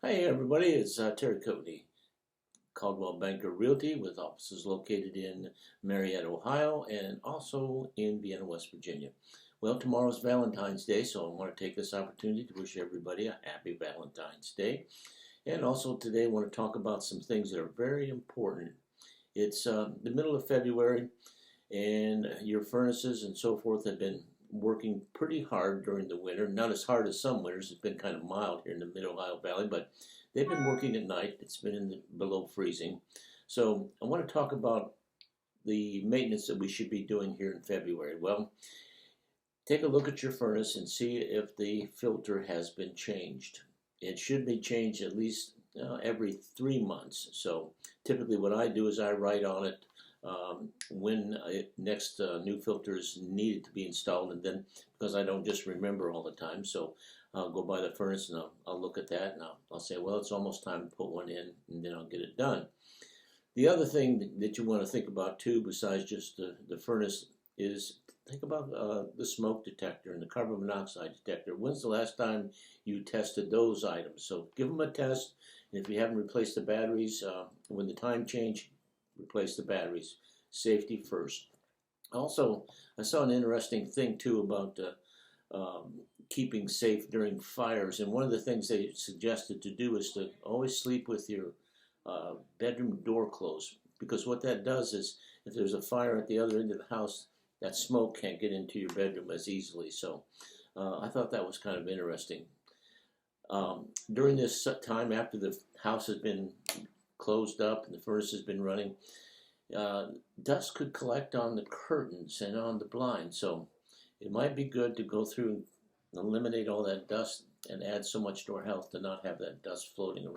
Hey everybody, it's Terry Coatney, Coldwell Banker Realty with offices located in Marietta, Ohio and also in Vienna, West Virginia. Well, tomorrow's Valentine's Day, so I want to take this opportunity to wish everybody a happy Valentine's Day. And also today I want to talk about some things that are very important. It's the middle of February and your furnaces and so forth have been working pretty hard during the winter. Not as hard as some winters. It's been kind of mild here in the Mid-Ohio Valley, but they've been working at night. It's been below freezing. So I want to talk about the maintenance that we should be doing here in February. Well, take a look at your furnace and see if the filter has been changed. It should be changed at least every 3 months. So typically what I do is I write on it when next new filter is needed to be installed, and then because I don't just remember all the time, so I'll go by the furnace and I'll look at that and I'll say, well, it's almost time to put one in, and then I'll get it done. The other thing that you want to think about too, besides just the furnace, is think about the smoke detector and the carbon monoxide detector. When's the last time you tested those items? So give them a test, and if you haven't replaced the batteries, when the time change, replace the batteries. Safety first. Also, I saw an interesting thing too about keeping safe during fires, and one of the things they suggested to do is to always sleep with your bedroom door closed, because what that does is if there's a fire at the other end of the house, that smoke can't get into your bedroom as easily. So I thought that was kind of interesting. During this time after the house has been closed up and the furnace has been running, dust could collect on the curtains and on the blinds. So it might be good to go through and eliminate all that dust and add so much to our health to not have that dust floating around.